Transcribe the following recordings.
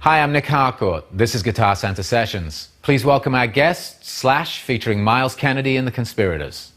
Hi, I'm Nick Harcourt. This is Guitar Center Sessions. Please welcome our guest, Slash, featuring Miles Kennedy and the Conspirators.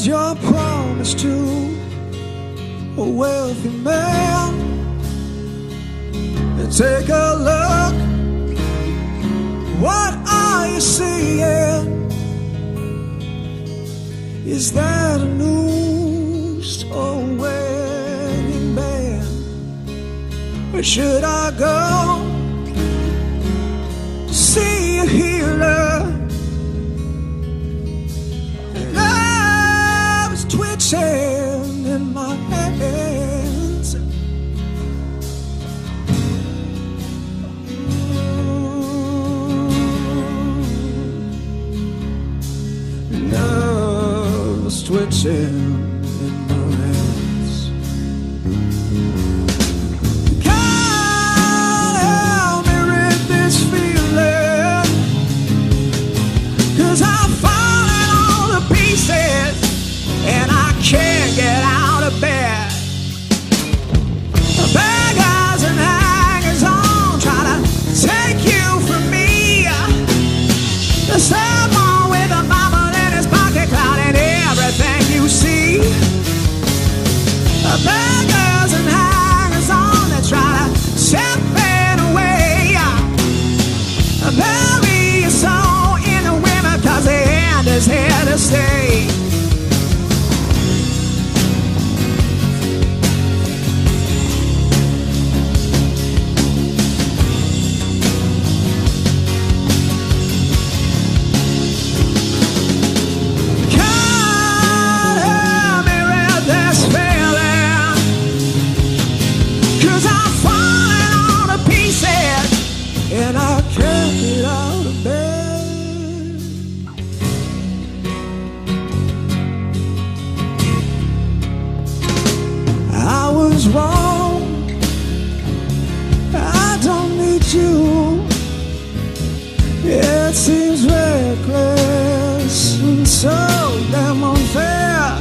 Your promise to a wealthy man. And take a look, what are you seeing? Is that a noose or a wedding band? Or should I go to see a healer? Twitching in my hands. Nerves twitching in my hands. God help me rid this feeling, 'cause I'm falling all to pieces and I can't get out of bed. Beggars and hangers on try to take you from me. Someone with a Bible in his pocket clouding everything you see. Beggars and hangers on that try to set men away. Bury your soul in the women, 'cause the end is here to stay. And I can't get out of bed. I was wrong, I don't need you. It seems reckless and so damn unfair.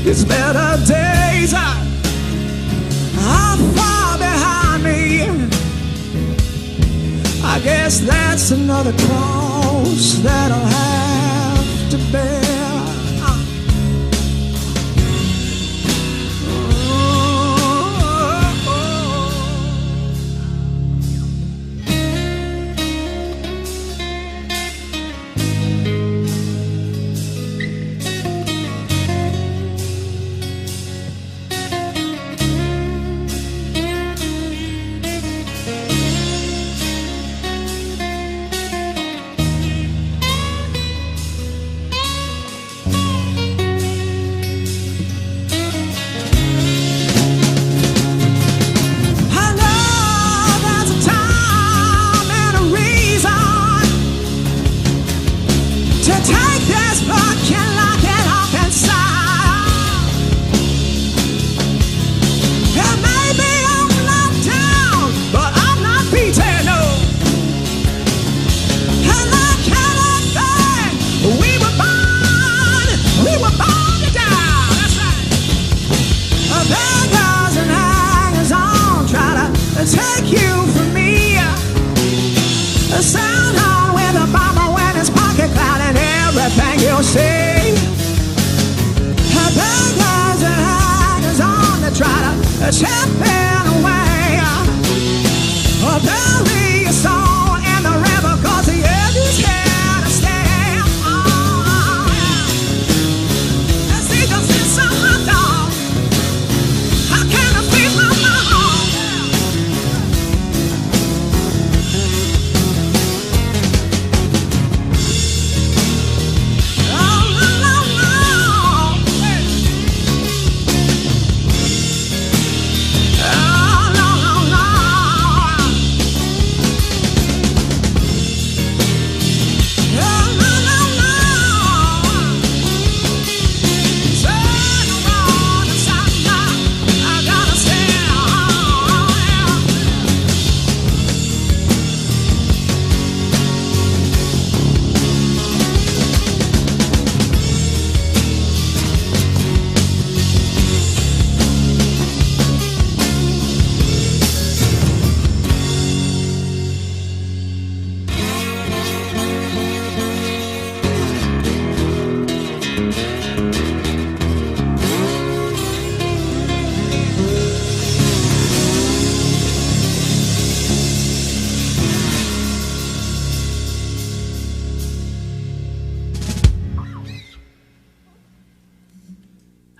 It's better days are far behind me. I guess that's another cross that I'll have to bear.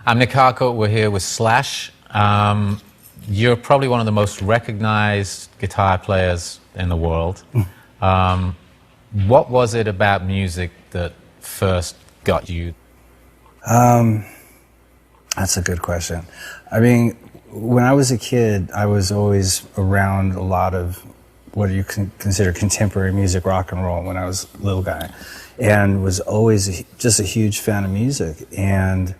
I'm Nick Harcourt. We're here with Slash. You're probably one of the most recognized guitar players in the world. What was it about music that first got you? That's a good question. I mean, when I was a kid, I was always around a lot of what you can consider contemporary music, rock and roll, when I was a little guy, and was always just a huge fan of music. And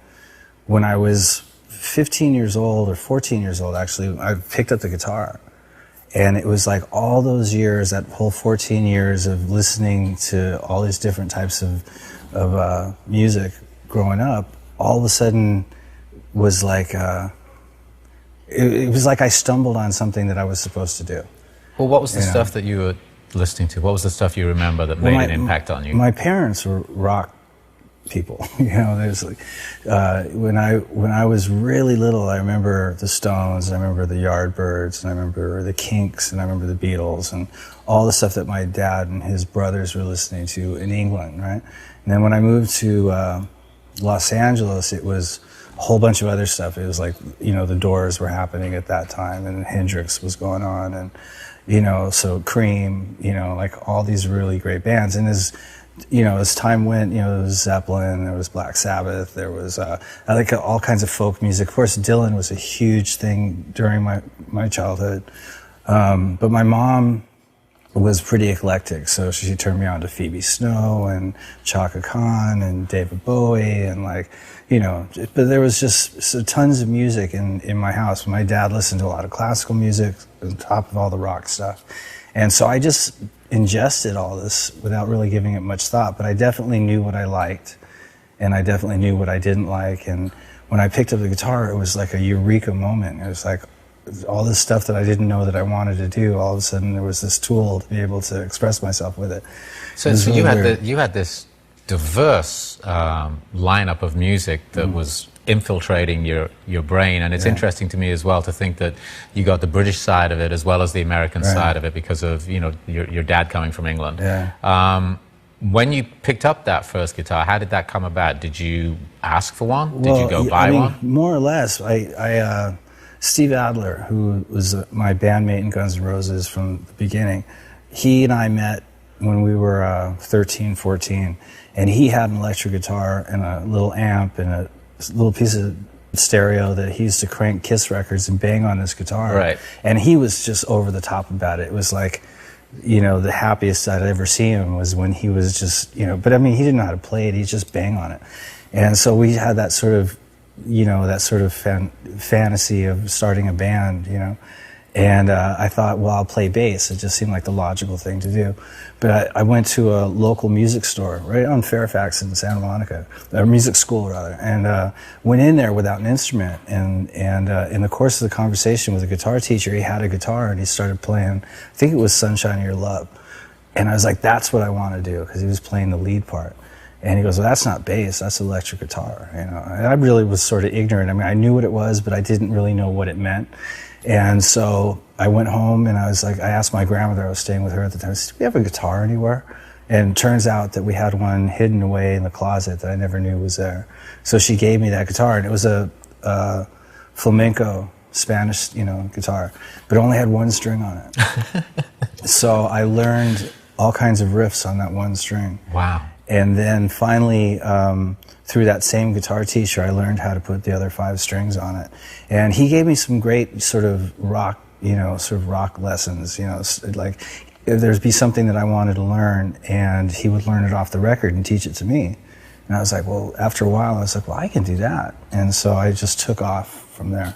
when I was 15 years old, or 14 years old actually, I picked up the guitar. And it was like all those years, that whole 14 years of listening to all these different types of music growing up, all of a sudden was like, it was like I stumbled on something that I was supposed to do. Well, what was the stuff that you were listening to? What was the stuff you remember that made an impact on you? My parents were rock people. There's like, when I was really little, I remember the Stones, and I remember the Yardbirds, and I remember the Kinks, and I remember the Beatles, and all the stuff that my dad and his brothers were listening to in England, right? And then when I moved to Los Angeles, it was a whole bunch of other stuff. It was like, the Doors were happening at that time, and Hendrix was going on, and so Cream, like all these really great bands. And as time went, there was Zeppelin, there was Black Sabbath, there was like all kinds of folk music. Of course, Dylan was a huge thing during my childhood. But my mom was pretty eclectic, so she turned me on to Phoebe Snow and Chaka Khan and David Bowie, and but there was just tons of music in my house. My dad listened to a lot of classical music on top of all the rock stuff. And so I just ingested all this without really giving it much thought, but I definitely knew what I liked, and I definitely knew what I didn't like. And when I picked up the guitar, it was like a eureka moment. It was like all this stuff that I didn't know that I wanted to do, all of a sudden there was this tool to be able to express myself with it. So really you had this diverse lineup of music that was infiltrating your brain, and it's interesting to me as well to think that you got the British side of it as well as the American side of it because of your dad coming from England. When you picked up that first guitar, how did that come about? Did you ask for one? Did you go buy one? More or less. Steve Adler, who was my bandmate in Guns N' Roses from the beginning, he and I met when we were 13, 14, and he had an electric guitar and a little amp and a little piece of stereo that he used to crank Kiss records and bang on his guitar. Right. And he was just over the top about it. It was like, the happiest I'd ever seen him was when he was just, but I mean, he didn't know how to play it, he'd just bang on it. And so we had that sort of, fantasy of starting a band, And I thought, well, I'll play bass. It just seemed like the logical thing to do. But I went to a local music store right on Fairfax in Santa Monica, a music school rather, and went in there without an instrument. And in the course of the conversation with the guitar teacher, he had a guitar and he started playing, I think it was Sunshine of Your Love. And I was like, that's what I want to do, because he was playing the lead part. And he goes, well, that's not bass, that's electric guitar. And I really was sort of ignorant. I mean, I knew what it was, but I didn't really know what it meant. And so I went home and I asked my grandmother, I was staying with her at the time, I said, do we have a guitar anywhere? And it turns out that we had one hidden away in the closet that I never knew was there. So she gave me that guitar, and it was a flamenco Spanish, guitar, but it only had one string on it. So I learned all kinds of riffs on that one string. Wow. And then finally, through that same guitar teacher, I learned how to put the other 5 strings on it. And he gave me some great sort of rock lessons, like if there'd be something that I wanted to learn, and he would learn it off the record and teach it to me. And I was like, well, after a while, I was like, well, I can do that. And so I just took off from there.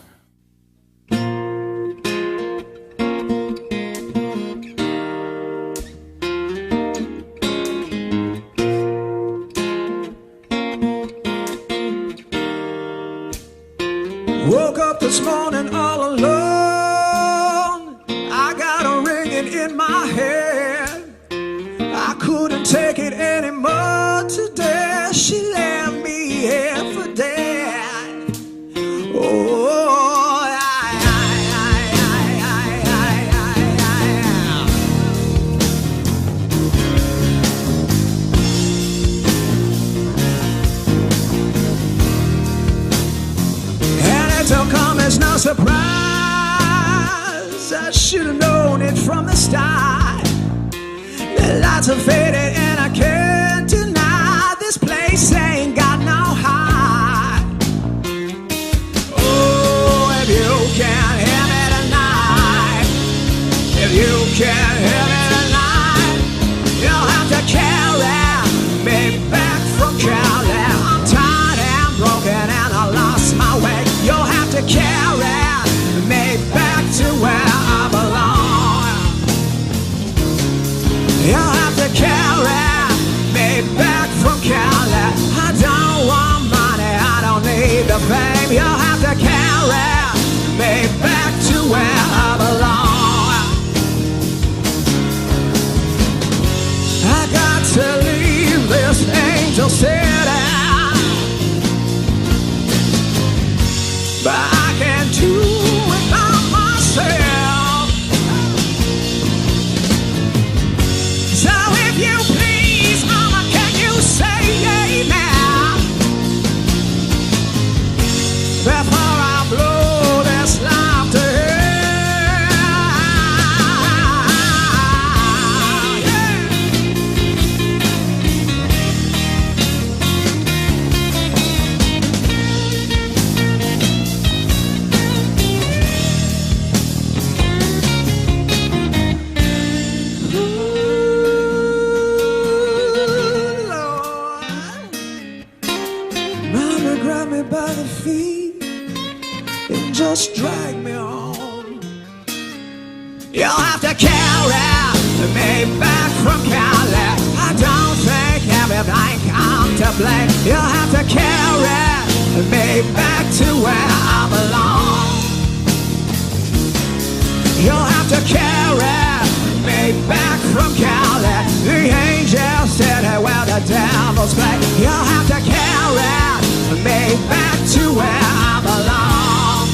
Woke up this morning all alone. I got a ringing in my head. I couldn't take it anymore today. She left me here for dead. Oh, This will come as no surprise. I should have known it from the start. The lights are faded and I can't deny this place ain't got no heart. Oh, if you can't hear me tonight, if you can't hear me tonight, you'll have to carry me back from Cali. I'm tired and broken and I lost my way. You'll have to carry me back to where I belong. You'll have to carry me back from Cali. I don't want money, I don't need the fame. You'll have to carry me back to where I belong. I got to leave this angel city, but I can't do it by myself. So if you please, mama, can you say amen before I blow this life to hell? Mama, grab me by the feet and just drag me on. You'll have to carry me back from Cali. I don't think everything I'm to blame. You'll have to carry me back to where I belong. You'll have to carry me back from Cali, the angel city where the devils play. You'll have to carry me back to where I belong.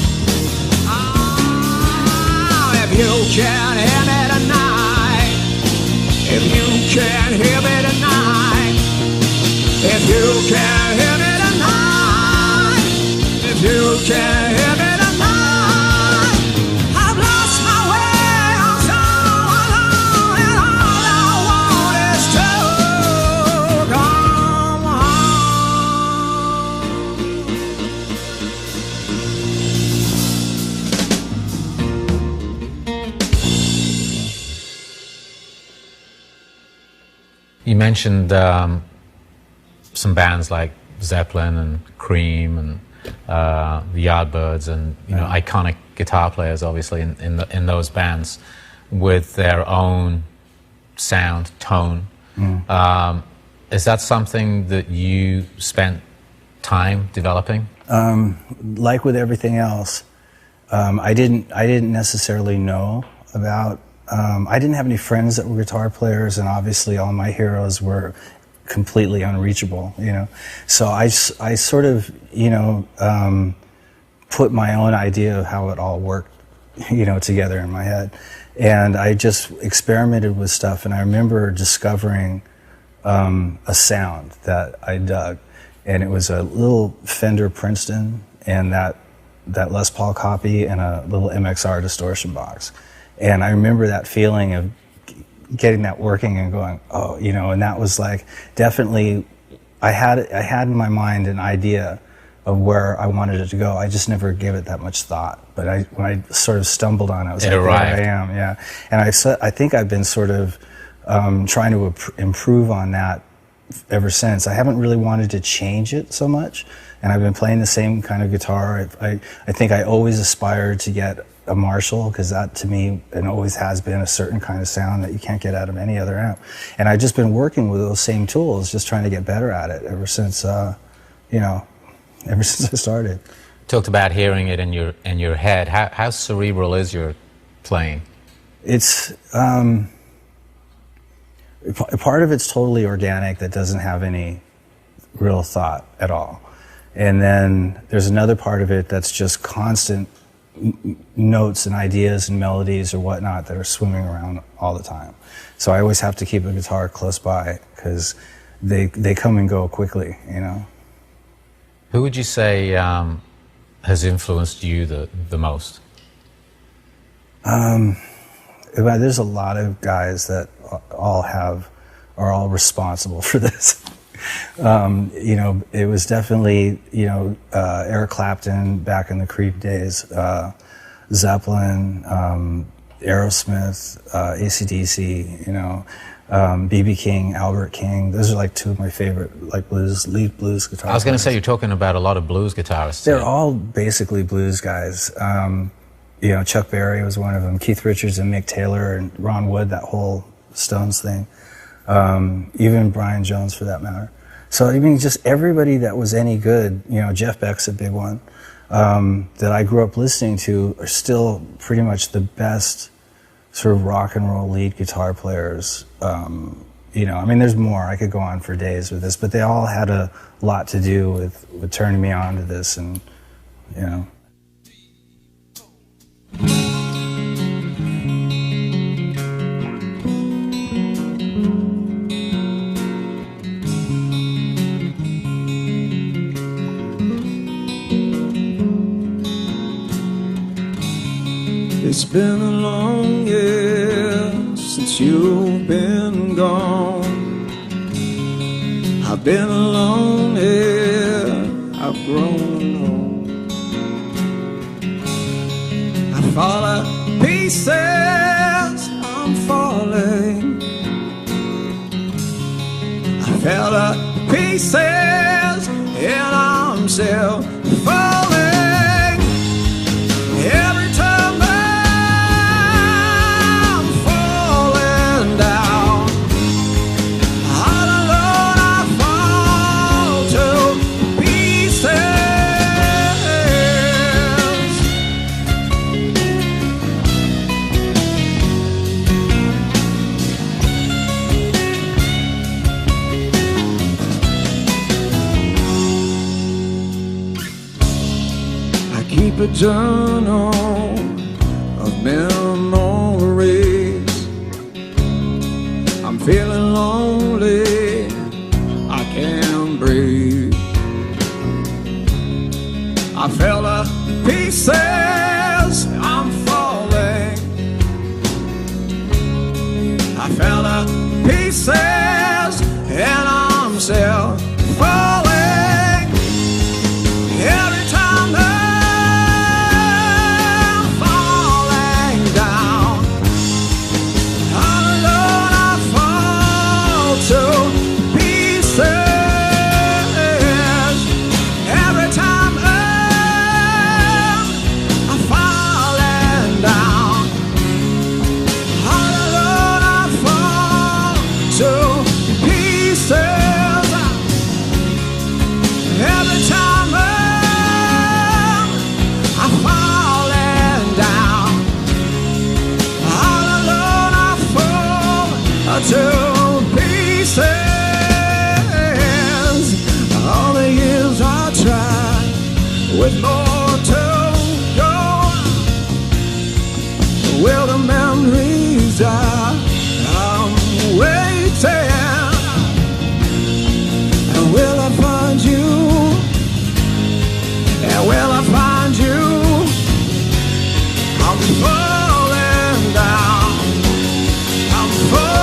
Oh, if you can't hear me tonight, if you can't hear me tonight, if you can't hear me tonight, if you can't hear me tonight, I've lost my way, I'm so alone, and all I want is to come home. You mentioned some bands like Zeppelin and Cream and the Yardbirds, and iconic guitar players, obviously, in those bands with their own sound, tone. Is that something that you spent time developing? Like with everything else, I didn't necessarily know about. I didn't have any friends that were guitar players, and obviously all my heroes were completely unreachable, So I sort of, put my own idea of how it all worked, together in my head. And I just experimented with stuff, and I remember discovering a sound that I dug. And it was a little Fender Princeton and that Les Paul copy and a little MXR distortion box. And I remember that feeling of getting that working and going, oh, and that was like, definitely, I had in my mind an idea of where I wanted it to go. I just never gave it that much thought. But when I sort of stumbled on it, I was like, arrived. There I am, yeah. And I think I've been sort of trying to improve on that ever since. I haven't really wanted to change it so much, and I've been playing the same kind of guitar. I think I always aspired to get a Marshall, because that to me, and always has been, a certain kind of sound that you can't get out of any other amp. And I've just been working with those same tools, just trying to get better at it ever since, ever since I started. Talked about hearing it in your head. How cerebral is your playing? It's part of it's totally organic, that doesn't have any real thought at all, and then there's another part of it that's just constant notes and ideas and melodies or whatnot that are swimming around all the time. So I always have to keep a guitar close by, because they come and go quickly, Who would you say has influenced you the most? There's a lot of guys that are all responsible for this. It was definitely, Eric Clapton back in the Creep days, Zeppelin, Aerosmith, AC/DC, B.B. King, Albert King. Those are like two of my favorite lead blues guitarists. I was going to say, you're talking about a lot of blues guitarists. They're all basically blues guys. Chuck Berry was one of them, Keith Richards and Mick Taylor and Ron Wood, that whole Stones thing. Even Brian Jones for that matter. So I mean, just everybody that was any good, Jeff Beck's a big one, that I grew up listening to are still pretty much the best sort of rock and roll lead guitar players. There's more, I could go on for days with this, but they all had a lot to do with turning me on to this and, It's been a long year since you've been gone. I've been alone here, I've grown old. I fall to pieces, I'm falling. I fell to pieces and I'm still falling. Every time I'm falling down, all alone I fall to pieces. Keep a journal of memories. I'm feeling lonely, I can't breathe. I fell to pieces, I'm falling. I fell to pieces and I'm still falling. Every time to pieces. All the years I tried with more to go. Will the memories die? I'm waiting. And will I find you? And will I find you? I'm falling down. I'm falling.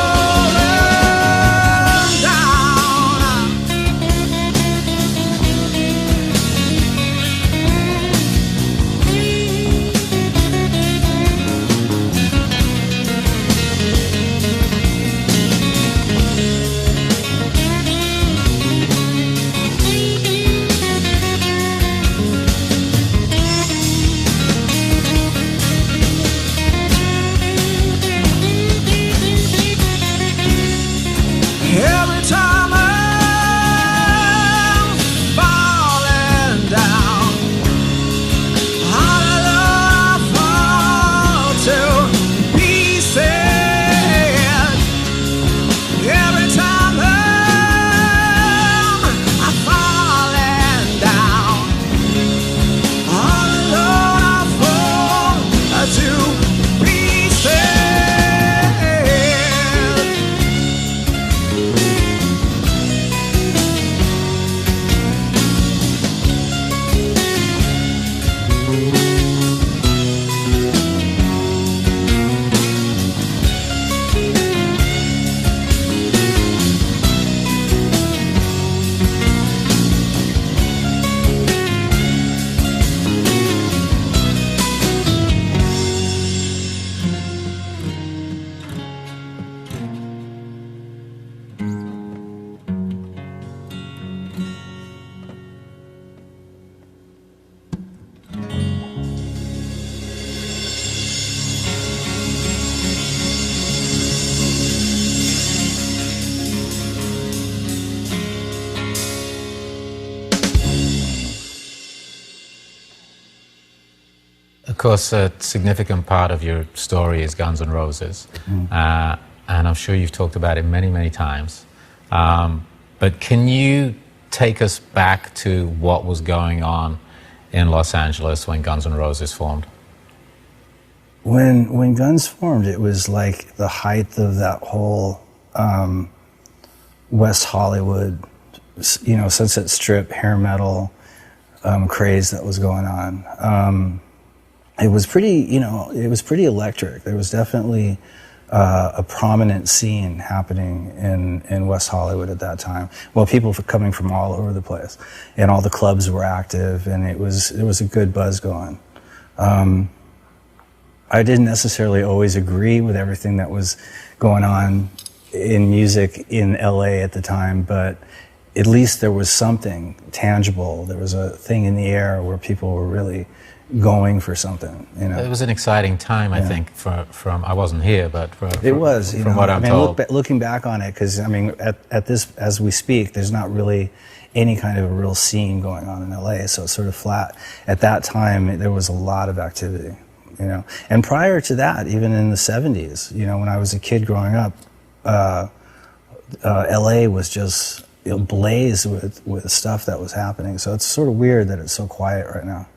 Of course, a significant part of your story is Guns N' Roses, and I'm sure you've talked about it many, many times. But can you take us back to what was going on in Los Angeles when Guns N' Roses formed? When Guns formed, it was like the height of that whole West Hollywood, Sunset Strip, hair metal craze that was going on. It was pretty, it was pretty electric. There was definitely a prominent scene happening in West Hollywood at that time. Well, people coming from all over the place, and all the clubs were active, and it was a good buzz going. I didn't necessarily always agree with everything that was going on in music in LA at the time, but at least there was something tangible. There was a thing in the air where people were really going for something. It was an exciting time, I think, from I wasn't here, but it was. From what I'm told. Looking back on it, because at this, as we speak, there's not really any kind of a real scene going on in LA, so it's sort of flat. At that time, there was a lot of activity. And prior to that, even in the 70s, when I was a kid growing up, LA was just ablaze with stuff that was happening. So it's sort of weird that it's so quiet right now.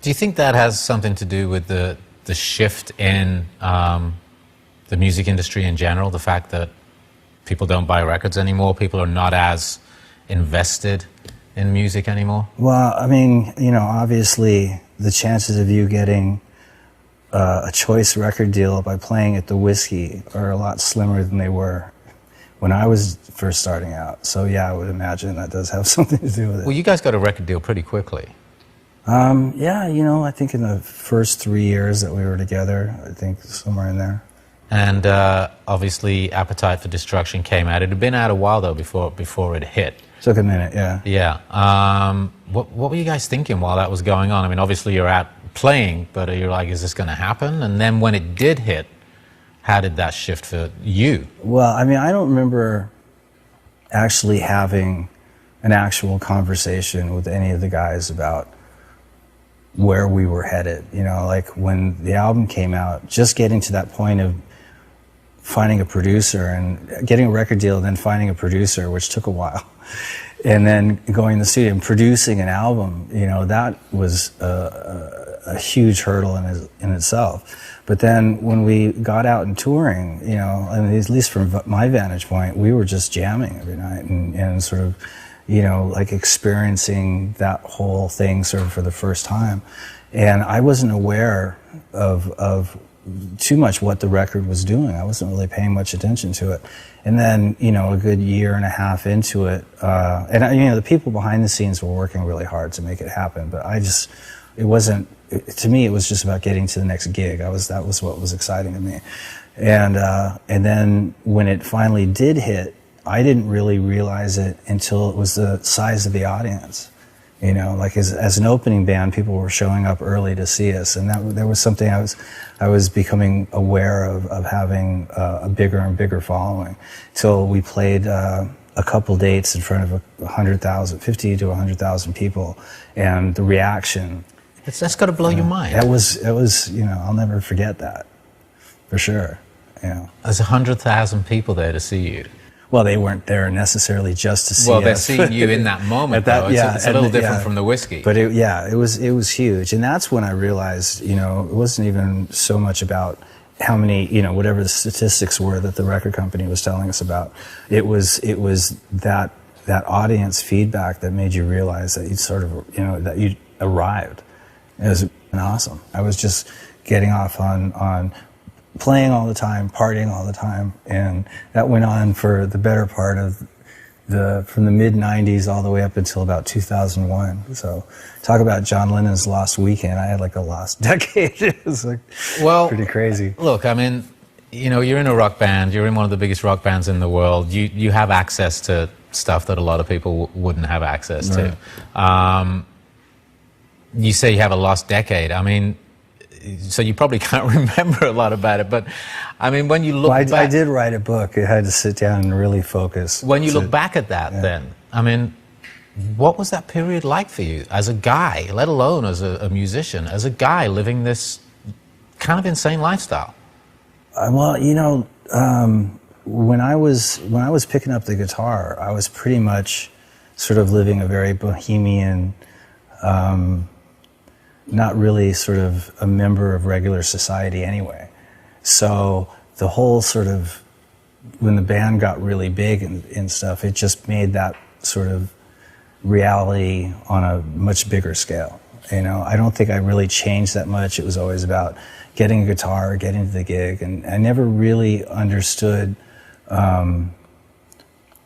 Do you think that has something to do with the shift in the music industry in general? The fact that people don't buy records anymore, people are not as invested in music anymore? Well, obviously the chances of you getting a choice record deal by playing at the Whiskey are a lot slimmer than they were when I was first starting out. So yeah, I would imagine that does have something to do with it. Well, you guys got a record deal pretty quickly. Yeah, I think in the first 3 years that we were together, I think somewhere in there. And obviously Appetite for Destruction came out. It had been out a while though before it hit. Took a minute, yeah. Yeah. What were you guys thinking while that was going on? Obviously you're out playing, but you're like, is this going to happen? And then when it did hit, how did that shift for you? Well, I don't remember actually having an actual conversation with any of the guys about where we were headed. Like when the album came out, just getting to that point of finding a producer and getting a record deal, and then finding a producer, which took a while, and then going to the studio and producing an album, that was a huge hurdle in itself. But then when we got out and touring, at least from my vantage point, we were just jamming every night and sort of, like experiencing that whole thing sort of for the first time. And I wasn't aware of too much what the record was doing. I wasn't really paying much attention to it. And then, a good year and a half into it, and the people behind the scenes were working really hard to make it happen, but to me, it was just about getting to the next gig. That was what was exciting to me. And then when it finally did hit, I didn't really realize it until it was the size of the audience. Like as an opening band, people were showing up early to see us, and there was something I was becoming aware of having a bigger and bigger following. So we played a couple dates in front of 50 to 100,000 people, and the reaction. That's got to blow your mind. It was, I'll never forget that, for sure. There's 100,000 people there to see you. Well, they weren't there necessarily just to see us. Well, they're seeing you in that moment, though. It's a little different from the Whiskey. But it was huge. And that's when I realized, it wasn't even so much about how many, whatever the statistics were that the record company was telling us about. It was that audience feedback that made you realize that you sort of, that you arrived. It was awesome. I was just getting off on playing all the time, partying all the time, and that went on for the better part of from the mid-90s all the way up until about 2001. So talk about John Lennon's lost weekend. I had like a lost decade. It was pretty crazy. Look, you're in a rock band, you're in one of the biggest rock bands in the world, you have access to stuff that a lot of people wouldn't have access to. You say you have a lost decade. So you probably can't remember a lot about it, but when you look back... I did write a book. I had to sit down and really focus. When you look back at that, then, What was that period like for you as a guy, let alone as a musician, as a guy living this kind of insane lifestyle? Well, you know, when I was picking up the guitar, I was pretty much sort of living a very bohemian, not really sort of a member of regular society anyway. So the whole sort of, when the band got really big and stuff, it just made that sort of reality on a much bigger scale. You know, I don't think I really changed that much. It was always about getting a guitar, getting to the gig, and I never really understood,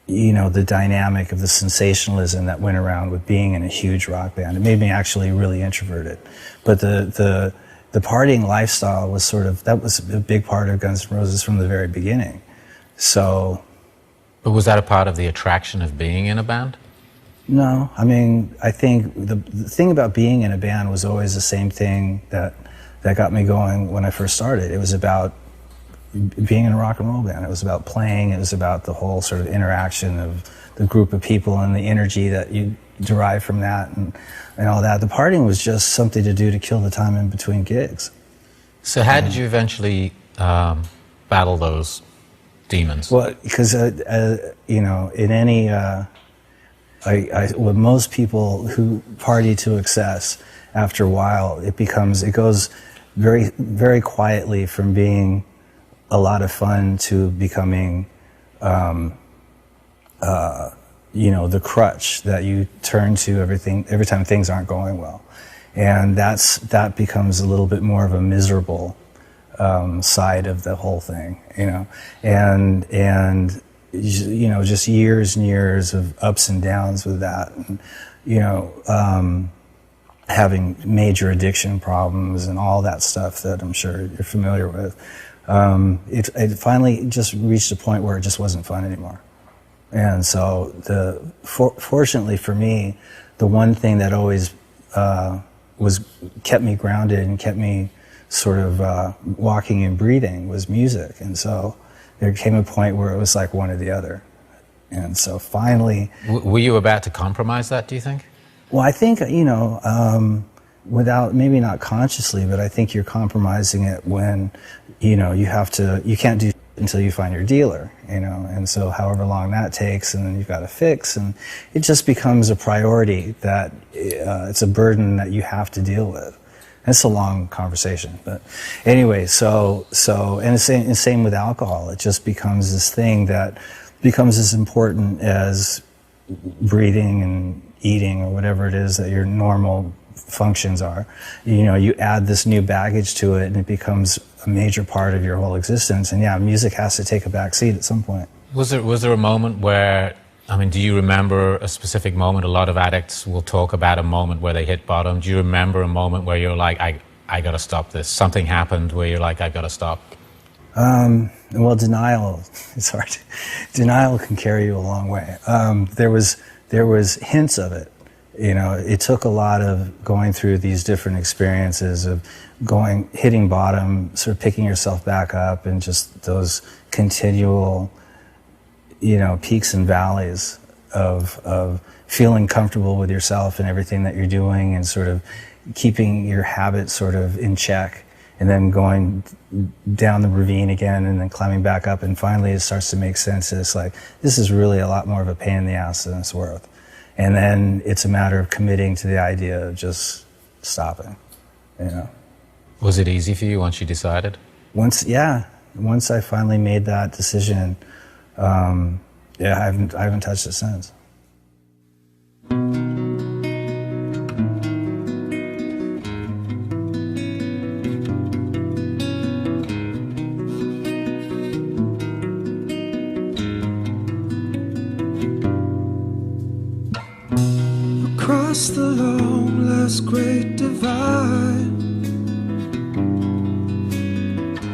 you know, the dynamic of the sensationalism that went around with being in a huge rock band. It made me actually really introverted. But the partying lifestyle was sort of, that was a big part of Guns N' Roses from the very beginning. So. But was that a part of the attraction of being in a band? No, I mean, I think the thing about being in a band was always the same thing that got me going when I first started. It was about being in a rock and roll band. It was about playing. It was about the whole sort of interaction of the group of people and the energy that you derive from that and all that. The partying was just something to do to kill the time in between gigs. So how did you eventually battle those demons? Well, because, you know, in any... with most people who party to excess, after a while, it goes very, very quietly from being a lot of fun to becoming, you know, the crutch that you turn to every time things aren't going well. And that becomes a little bit more of a miserable side of the whole thing, you know. And you know, just years and years of ups and downs with that, and, you know, having major addiction problems and all that stuff that I'm sure you're familiar with. It finally just reached a point where it just wasn't fun anymore. And so fortunately for me, the one thing that always kept me grounded and kept me sort of walking and breathing was music. And so there came a point where it was like one or the other. And so finally... Were you about to compromise that, do you think? Well, I think, you know, without, maybe not consciously, but I think you're compromising it when, you know, you can't do until you find your dealer, you know, and so however long that takes, and then you've got to fix, and it just becomes a priority that it's a burden that you have to deal with. It's a long conversation, but anyway, so and the same with alcohol. It just becomes this thing that becomes as important as breathing and eating or whatever it is that your normal functions are. You know, you add this new baggage to it and it becomes a major part of your whole existence. And yeah, music has to take a back seat at some point. Was there a moment where, I mean, do you remember a specific moment? A lot of addicts will talk about a moment where they hit bottom. Do you remember a moment where you're like, I got to stop this? Something happened where you're like, I got to stop? Well, denial, it's hard. Denial can carry you a long way. There was hints of it. You know, it took a lot of going through these different experiences of hitting bottom, sort of picking yourself back up, and just those continual, you know, peaks and valleys of feeling comfortable with yourself and everything that you're doing, and sort of keeping your habits sort of in check, and then going down the ravine again and then climbing back up, and finally it starts to make sense. It's like, this is really a lot more of a pain in the ass than it's worth. And then it's a matter of committing to the idea of just stopping, you know. Was it easy for you once you decided? Once I finally made that decision, yeah, I haven't touched it since. Across the long last great divide,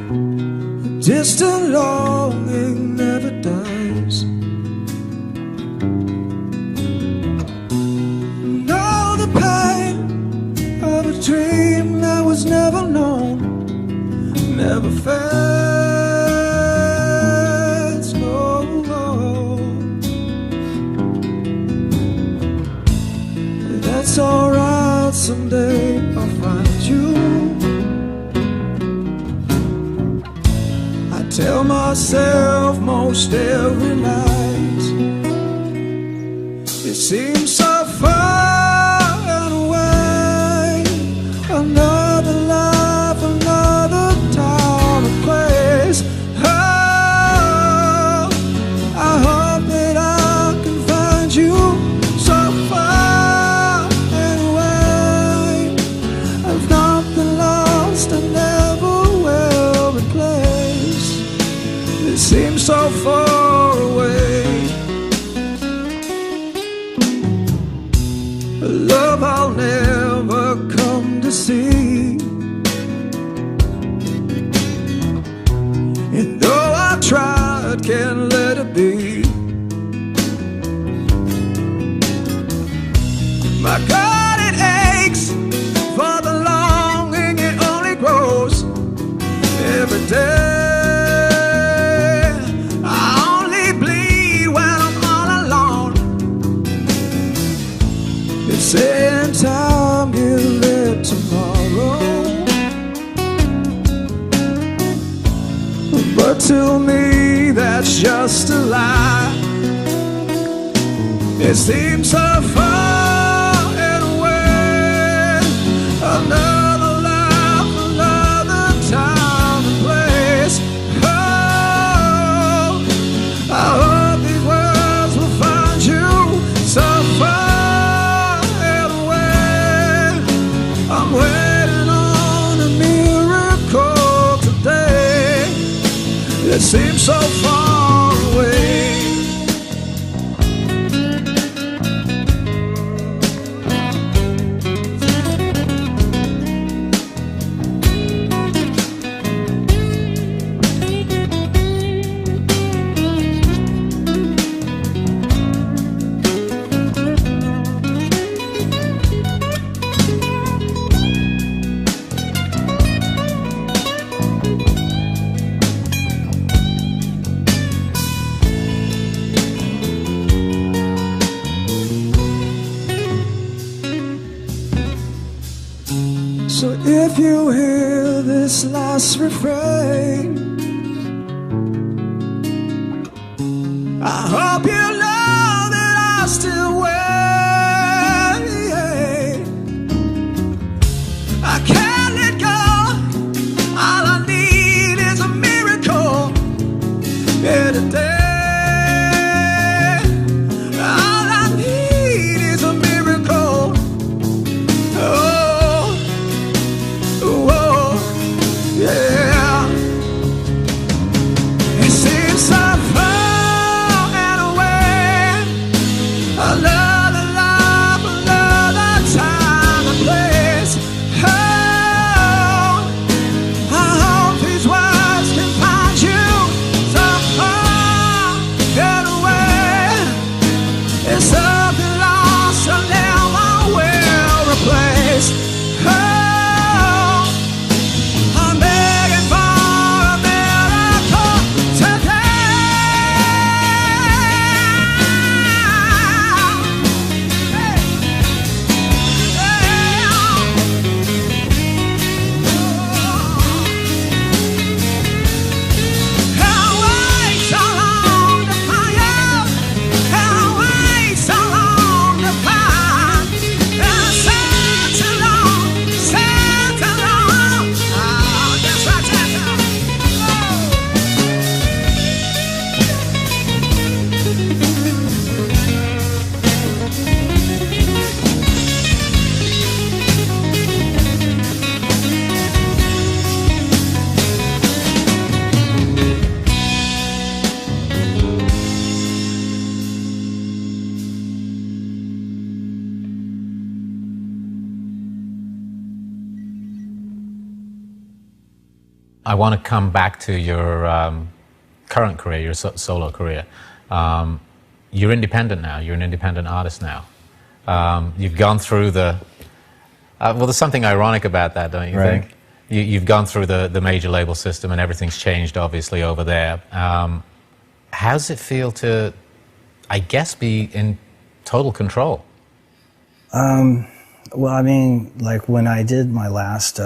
a distant longing never dies. Know the pain of a dream that was never known, never fades, no. it's alright, someday I'll find you. I tell myself most every night, it seems so far and away. Another life, another time and place. Oh, I hope that I can find you so far and away. I've not been lost, I never will replace. It seems so far away. A love I'll never come to see. And though I tried, can't let it be. My God, it aches for the longing, it only grows every day. I only bleed when I'm all alone. They say in time, give it tomorrow. But to me, that's just a lie. It seems so far and away. Another life, another time and place. Oh, I hope these words will find you so far and away. I'm waiting on a miracle today. It seems so far away. So if you hear this last refrain, I hope you know that I still wait. I can't let go. All I need is a miracle in a day. All I need is a miracle. Oh, oh, yeah. It seems so far and away. Another life, another time and place. Oh, I hope these words can find you so far and away. It's something lost and never will replace. Oh, I'm begging for a miracle today. Can't wait so long to find you. Can't wait so long to find. And such a long, such a long. Oh, just right there. I want to come back to your current career, your solo career. You're independent now. You're an independent artist now. You've gone through the... well, there's something ironic about that, don't you Right. think? You've gone through the major label system and everything's changed, obviously, over there. How does it feel to, I guess, be in total control? Well, I mean, like when I did my last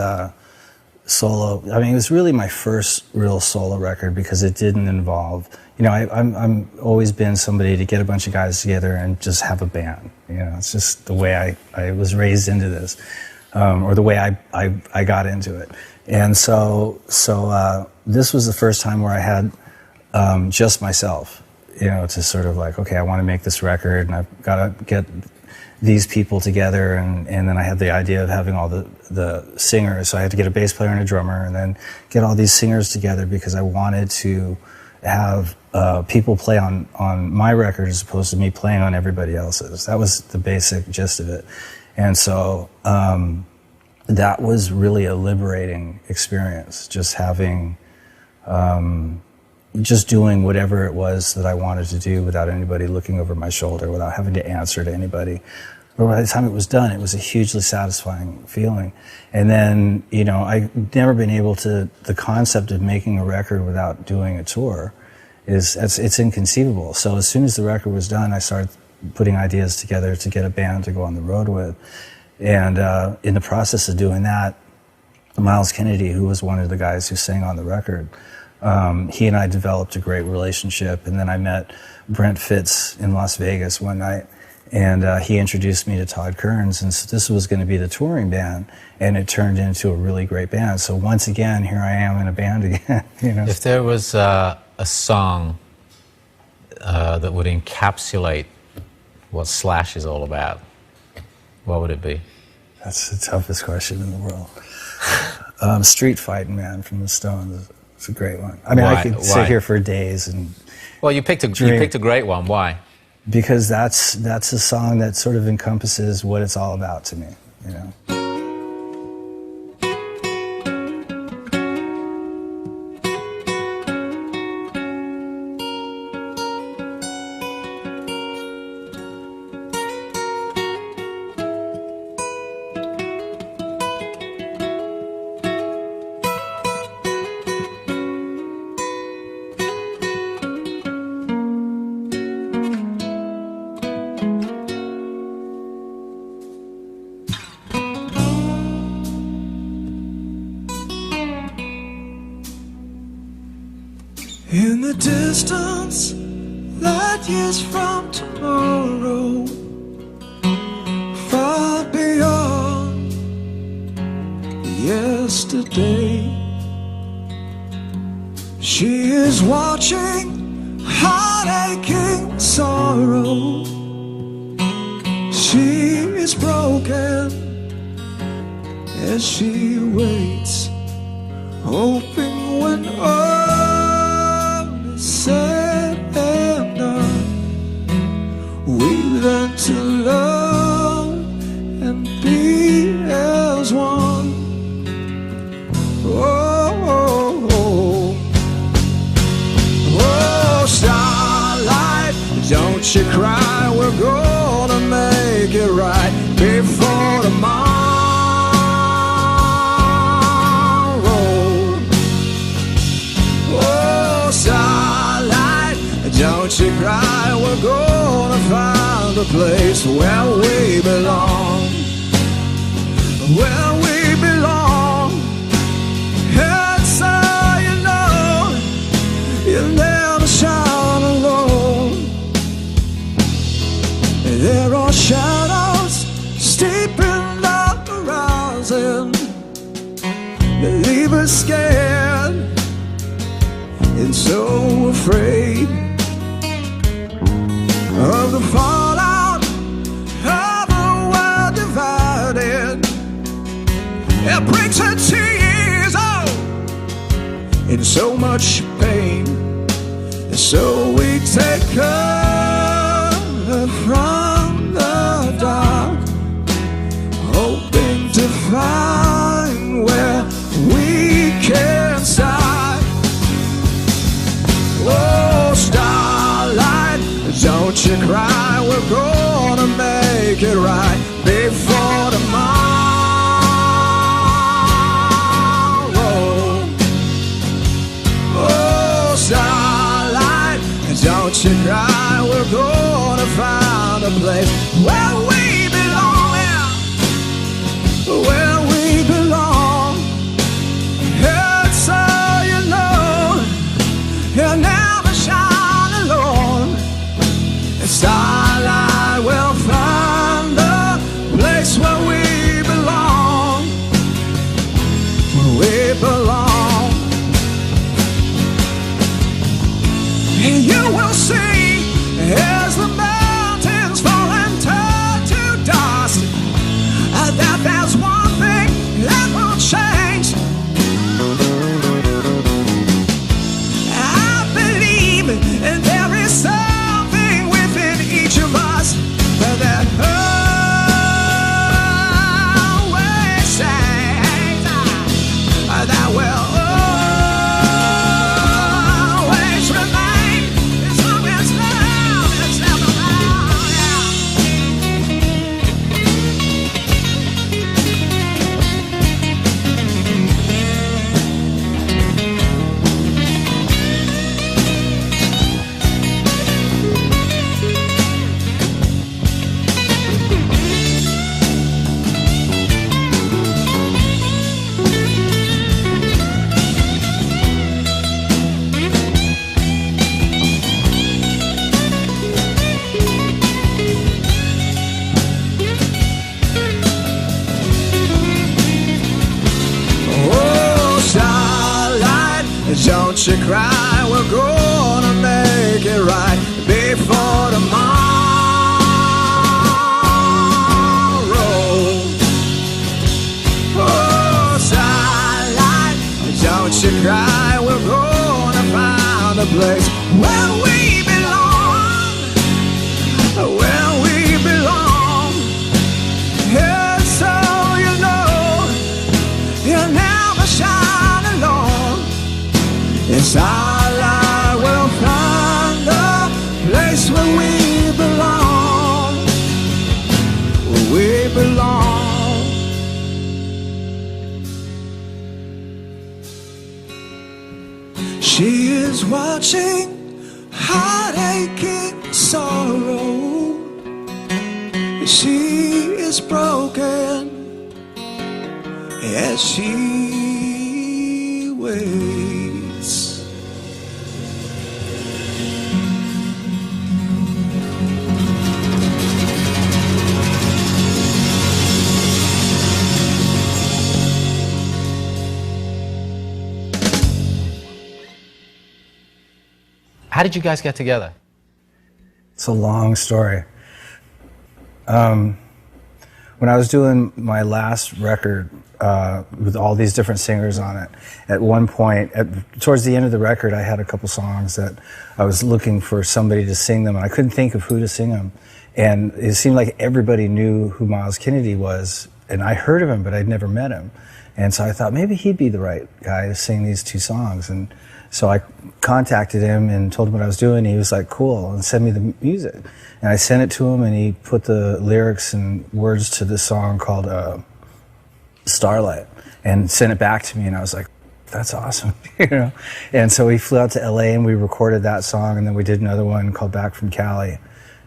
solo, I mean, it was really my first real solo record because it didn't involve, you know, I'm always been somebody to get a bunch of guys together and just have a band. You know, it's just the way I was raised into this, or the way I got into it. And so this was the first time where I had just myself, you know, to sort of like, okay, I want to make this record and I've got to get these people together, and then I had the idea of having all the singers, so I had to get a bass player and a drummer and then get all these singers together because I wanted to have people play on my record as opposed to me playing on everybody else's. That was the basic gist of it. And so that was really a liberating experience, just having just doing whatever it was that I wanted to do without anybody looking over my shoulder, without having to answer to anybody. But by the time it was done, it was a hugely satisfying feeling. And then, you know, I've never been able to, the concept of making a record without doing a tour it's inconceivable. So as soon as the record was done, I started putting ideas together to get a band to go on the road with. And in the process of doing that, Miles Kennedy, who was one of the guys who sang on the record, he and I developed a great relationship, and then I met Brent Fitz in Las Vegas one night, and he introduced me to Todd Kearns, and so this was going to be the touring band, and it turned into a really great band. So once again, here I am in a band again. You know? If there was a song that would encapsulate what Slash is all about, what would it be? That's the toughest question in the world. Street Fighting Man from the Stones. It's a great one. I mean, I could sit here for days and. Well, you picked a great one. Why? Because that's a song that sort of encompasses what it's all about to me. You know. In the distance, light years from tomorrow, far beyond yesterday, she is watching heart-aching sorrow. She is broken as she waits, hoping when said and done, we learn to love and be as one. Oh, oh, oh, oh, starlight, don't you cry, we're gonna make it right before tomorrow. Oh, starlight, don't you cry, we're gonna find a place where we belong. Where we belong. And so you know, you'll never shine alone. There are shadows steep in the horizon that leave us scared and so afraid of the fallout of a world divided. It brings her tears, oh, and so much pain. And so we take her from the dark, hoping to find where we can start. Oh, starlight, don't you cry, we're gonna make it right before tomorrow. Oh, starlight, don't you cry, we're gonna find a place where we belong. belong. And you will see as the mountains fall and turn to dust that there's one thing that won't change. I believe there is something within each of us that always says that will always remain as long as love is never around. Oh, starlight, don't you cry, we're gonna make it right before tomorrow. Oh, starlight, don't you cry, we're gonna find a place where we belong, where we belong. And so you know you'll never shine alone. It's our light will find a place where we belong, where we belong. She is watching heartache and sorrow. She is broken as she waits. How did you guys get together? It's a long story. When I was doing my last record with all these different singers on it, at one point, towards the end of the record, I had a couple songs that I was looking for somebody to sing them, and I couldn't think of who to sing them. And it seemed like everybody knew who Miles Kennedy was, and I heard of him, but I'd never met him. And so I thought maybe he'd be the right guy to sing these two songs. And so I contacted him and told him what I was doing. He was like, cool, and send me the music. And I sent it to him, and he put the lyrics and words to this song called Starlight and sent it back to me. And I was like, that's awesome, you know. And so we flew out to LA and we recorded that song, and then we did another one called Back from Cali.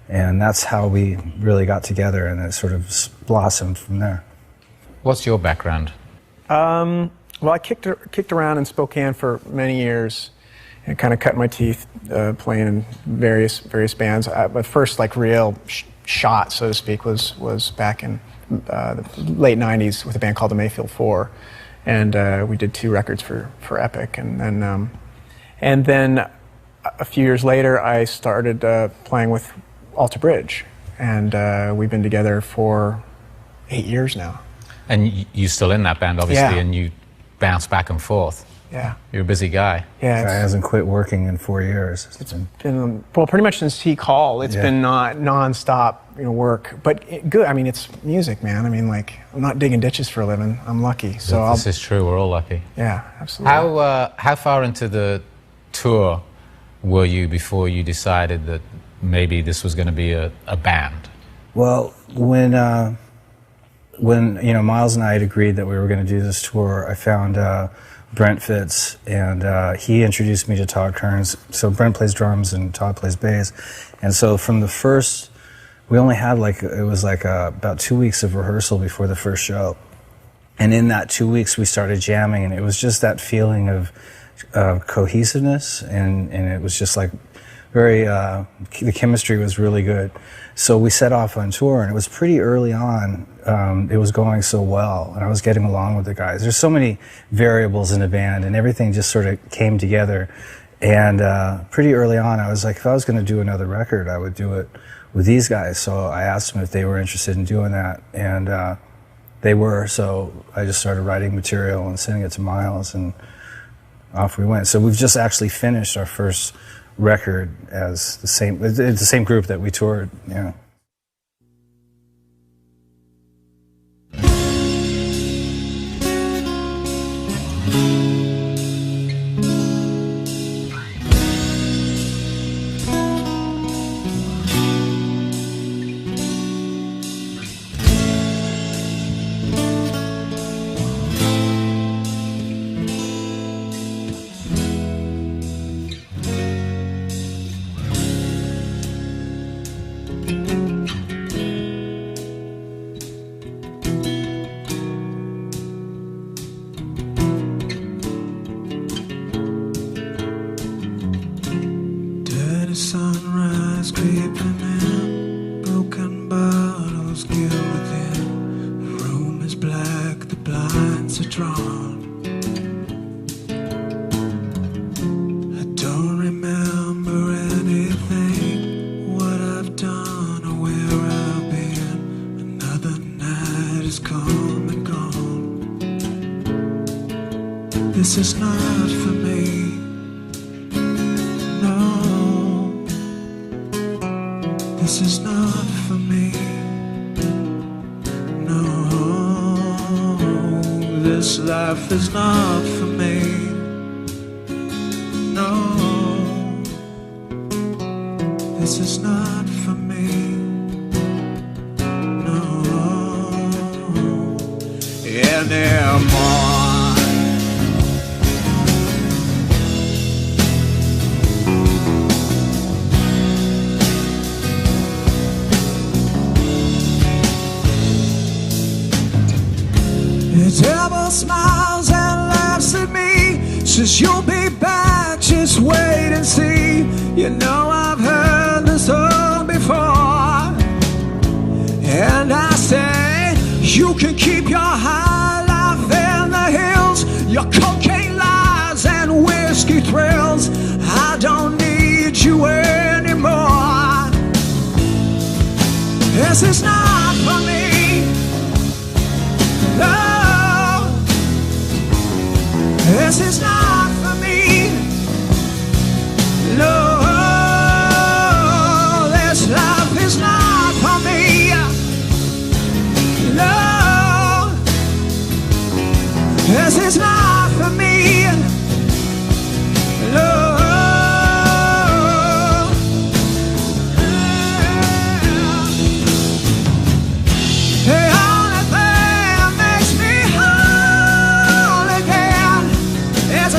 And that's how we really got together, and it sort of blossomed from there. What's your background? Well, I kicked around in Spokane for many years and kind of cut my teeth playing in various bands. But first, like, real shot, so to speak, was back in the late 90s with a band called the Mayfield Four. And we did 2 records for Epic. And then a few years later, I started playing with Alter Bridge. And we've been together for 8 years now. And you're still in that band, obviously, Yeah. and you bounce back and forth. Yeah. You're a busy guy. Yeah. Guy hasn't quit working in 4 years. It's been, well, pretty much since T Call, it's been non-stop, work. But good. I mean, it's music, man. I mean, like, I'm not digging ditches for a living. I'm lucky. So This is true. We're all lucky. Yeah, absolutely. How far into the tour were you before you decided that maybe this was going to be a band? Well, when Miles and I had agreed that we were going to do this tour, I found Brent Fitz, and he introduced me to Todd Kearns. So Brent plays drums and Todd plays bass, and so from the first, we only had about 2 weeks of rehearsal before the first show, and in that 2 weeks we started jamming, and it was just that feeling of cohesiveness, and it was just like the chemistry was really good. So we set off on tour, and it was pretty early on. It was going so well, and I was getting along with the guys. There's so many variables in a band, and everything just sort of came together. And pretty early on, I was like, if I was going to do another record, I would do it with these guys. So I asked them if they were interested in doing that, and they were. So I just started writing material and sending it to Miles, and off we went. So we've just actually finished our first record as it's the same group that we toured. Yeah. Sunrise creeping in, broken bottles gill within. The room is black, the blinds are drawn. I don't remember anything, what I've done or where I've been. Another night has come and gone. This is not for me. This is not for me. No, this life is not for me. No, this is not for me. No, anymore. The devil smiles and laughs at me, says you'll be back, just wait and see. You know I've heard this all before. And I say, you can keep your high life in the hills, your cocaine lies and whiskey thrills. I don't need you anymore. This is not for me. No. This is not for me. No, this life is not for me. No, this is not for me. No.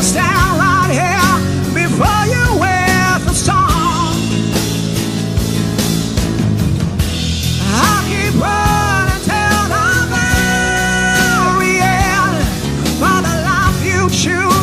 Stand right here before you with the storm. I'll keep running till the very end for the life you choose.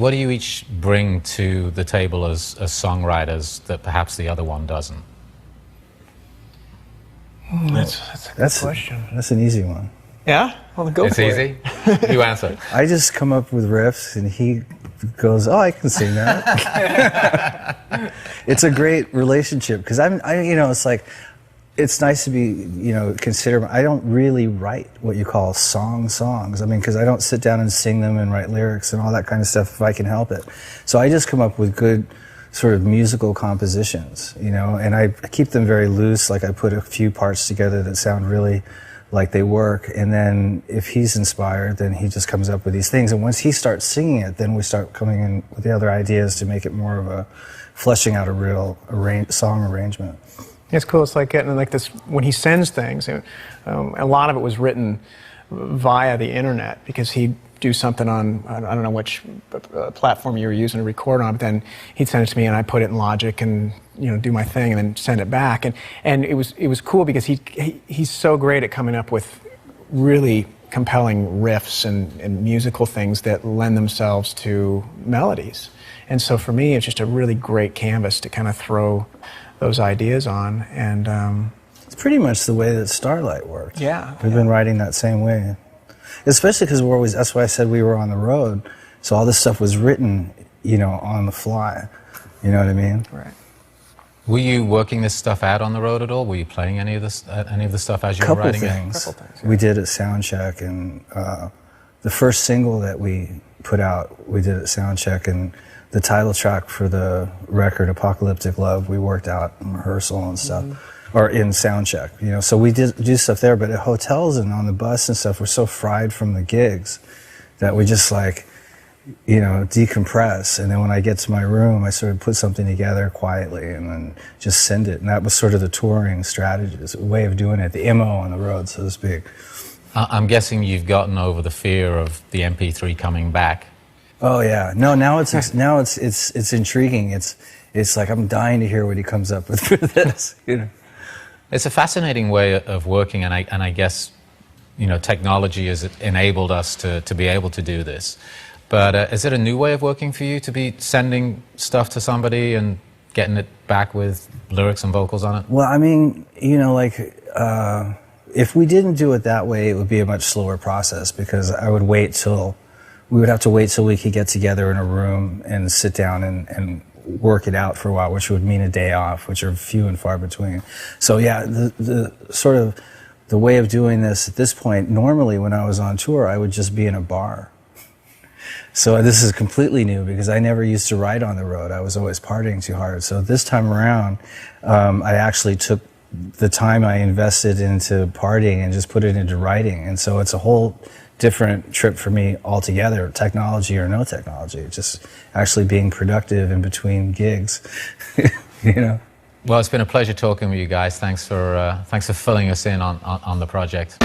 What do you each bring to the table as songwriters that perhaps the other one doesn't? That's a good question. That's an easy one. Yeah? Well, go It's for easy? You answer. I just come up with riffs, and he goes, "Oh, I can sing that." It's a great relationship because it's like, it's nice to be, consider. I don't really write what you call songs. I mean, because I don't sit down and sing them and write lyrics and all that kind of stuff if I can help it. So I just come up with good sort of musical compositions, and I keep them very loose. Like I put a few parts together that sound really like they work, and then if he's inspired, then he just comes up with these things. And once he starts singing it, then we start coming in with the other ideas to make it more of a fleshing out a real song arrangement. It's cool. It's like getting like this when he sends things. A lot of it was written via the internet because he'd do something on, I don't know which platform you were using to record on, but then he'd send it to me and I put it in Logic and do my thing and then send it back. And it was cool because he's so great at coming up with really compelling riffs and musical things that lend themselves to melodies. And so for me, it's just a really great canvas to kind of throw those ideas on. And it's pretty much the way that Starlight worked. Yeah. We've been writing that same way. Especially because we're always, that's why I said we were on the road. So all this stuff was written, on the fly. You know what I mean? Right. Were you working this stuff out on the road at all? Were you playing any of the stuff as you were writing it? Couple things. We did at Soundcheck, and the first single that we put out, we did at Soundcheck, and the title track for the record, Apocalyptic Love, we worked out in rehearsal and stuff. Or in Soundcheck, so we did do stuff there, but at hotels and on the bus and stuff, we're so fried from the gigs that we just decompress. And then when I get to my room, I sort of put something together quietly and then just send it. And that was sort of the touring strategy, a way of doing it, the MO on the road, so to speak. I'm guessing you've gotten over the fear of the MP3 coming back. Oh yeah, no, now it's intriguing. It's like I'm dying to hear what he comes up with for this, It's a fascinating way of working, and I guess, technology has enabled us to be able to do this. But is it a new way of working for you to be sending stuff to somebody and getting it back with lyrics and vocals on it? Well, I mean, if we didn't do it that way, it would be a much slower process because we would have to wait till we could get together in a room and sit down and work it out for a while, which would mean a day off, which are few and far between. So yeah, the sort of the way of doing this at this point, normally when I was on tour, I would just be in a bar. So this is completely new because I never used to write on the road. I was always partying too hard. So this time around, I actually took the time I invested into partying and just put it into writing. And so it's a whole different trip for me altogether, technology or no technology, just actually being productive in between gigs, Well, it's been a pleasure talking with you guys. Thanks for filling us in on the project.